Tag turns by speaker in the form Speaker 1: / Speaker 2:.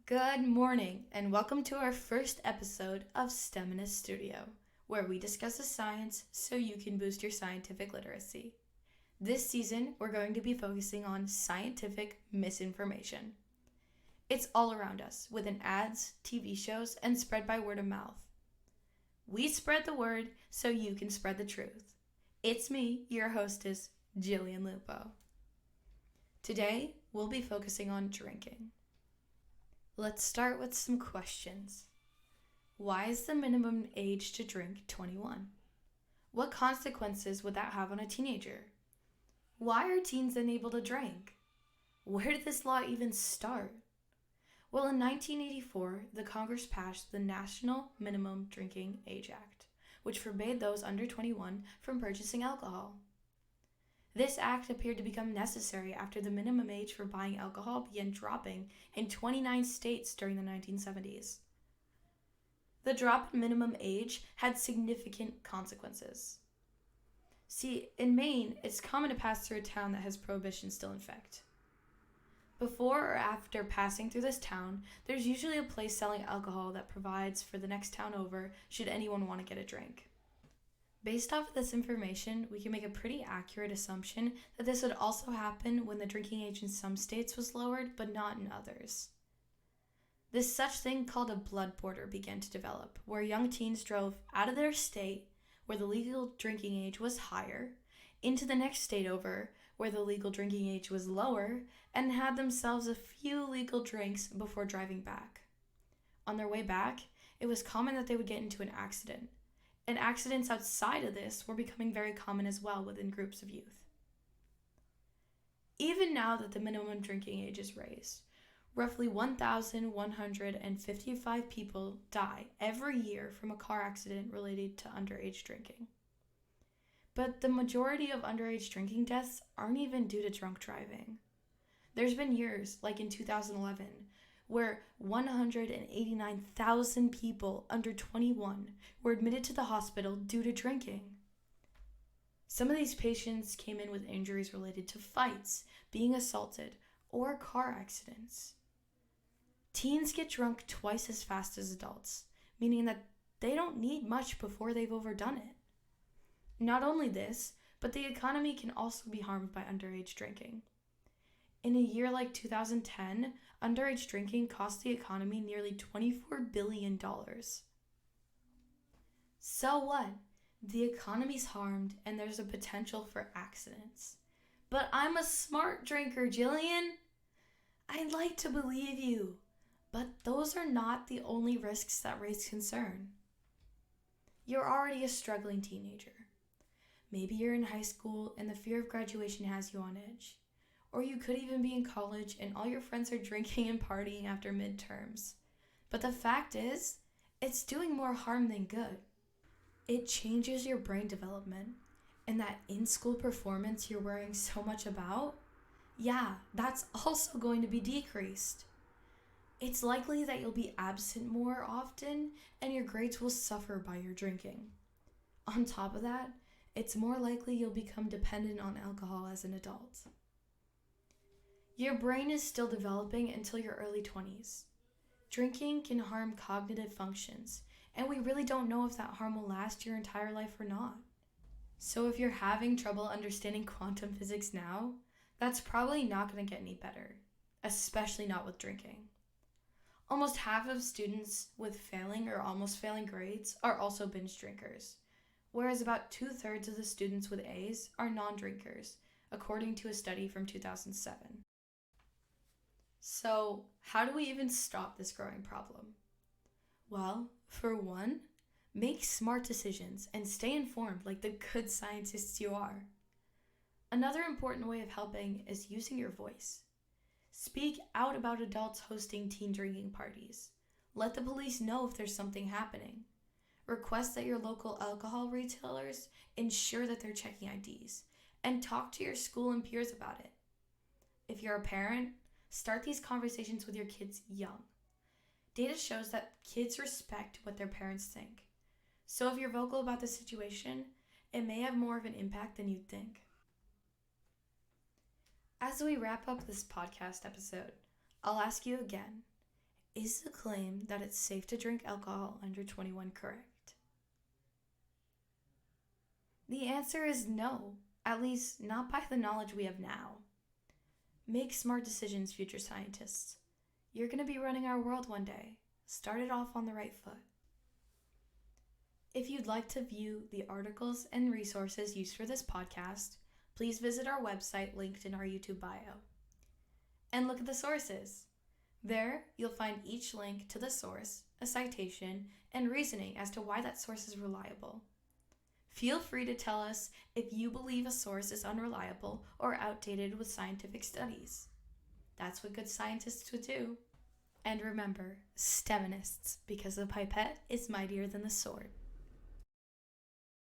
Speaker 1: Good morning, and welcome to our first episode of STEMinist Studio, where we discuss the science so you can boost your scientific literacy. This season, we're going to be focusing on scientific misinformation. It's all around us, within ads, TV shows, and spread by word of mouth. We spread the word so you can spread the truth. It's me, your hostess, Jylian Lupo. Today, we'll be focusing on drinking. Let's start with some questions. Why is the minimum age to drink 21? What consequences would that have on a teenager? Why are teens unable to drink? Where did this law even start? Well, in 1984, the Congress passed the National Minimum Drinking Age Act, which forbade those under 21 from purchasing alcohol. This act appeared to become necessary after the minimum age for buying alcohol began dropping in 29 states during the 1970s. The drop in minimum age had significant consequences. See, in Maine, it's common to pass through a town that has prohibition still in effect. Before or after passing through this town, there's usually a place selling alcohol that provides for the next town over should anyone want to get a drink. Based off of this information, we can make a pretty accurate assumption that this would also happen when the drinking age in some states was lowered, but not in others. This such thing called a blood border began to develop, where young teens drove out of their state, where the legal drinking age was higher, into the next state over, where the legal drinking age was lower, and had themselves a few legal drinks before driving back. On their way back, it was common that they would get into an accident. And accidents outside of this were becoming very common as well within groups of youth. Even now that the minimum drinking age is raised, roughly 1,155 people die every year from a car accident related to underage drinking. But the majority of underage drinking deaths aren't even due to drunk driving. There's been years, like in 2011, where 189,000 people under 21 were admitted to the hospital due to drinking. Some of these patients came in with injuries related to fights, being assaulted, or car accidents. Teens get drunk twice as fast as adults, meaning that they don't need much before they've overdone it. Not only this, but the economy can also be harmed by underage drinking. In a year like 2010, underage drinking cost the economy nearly $24 billion. So what? The economy's harmed and there's a potential for accidents. But I'm a smart drinker, Jylian. I'd like to believe you, but those are not the only risks that raise concern. You're already a struggling teenager. Maybe you're in high school and the fear of graduation has you on edge. Or you could even be in college and all your friends are drinking and partying after midterms. But the fact is, it's doing more harm than good. It changes your brain development. And that in-school performance you're worrying so much about, that's also going to be decreased. It's likely that you'll be absent more often and your grades will suffer by your drinking. On top of that, it's more likely you'll become dependent on alcohol as an adult. Your brain is still developing until your early 20s. Drinking can harm cognitive functions, and we really don't know if that harm will last your entire life or not. So if you're having trouble understanding quantum physics now, that's probably not going to get any better, especially not with drinking. Almost half of students with failing or almost failing grades are also binge drinkers, whereas about 2/3 of the students with A's are non-drinkers, according to a study from 2007. So, how do we even stop this growing problem? Well, for one, make smart decisions and stay informed like the good scientists you are. Another important way of helping is using your voice. Speak out about adults hosting teen drinking parties. Let the police know if there's something happening. Request that your local alcohol retailers ensure that they're checking IDs, and talk to your school and peers about it. If you're a parent, start these conversations with your kids young. Data shows that kids respect what their parents think. So if you're vocal about the situation, it may have more of an impact than you'd think. As we wrap up this podcast episode, I'll ask you again, Is the claim that it's safe to drink alcohol under 21 correct? The answer is no, at least not by the knowledge we have now. Make smart decisions, future scientists. You're going to be running our world one day. Start it off on the right foot. If you'd like to view the articles and resources used for this podcast, please visit our website linked in our YouTube bio. And look at the sources. There, you'll find each link to the source, a citation, and reasoning as to why that source is reliable. Feel free to tell us if you believe a source is unreliable or outdated with scientific studies. That's what good scientists would do. And remember, STEMinists, because the pipette is mightier than the sword.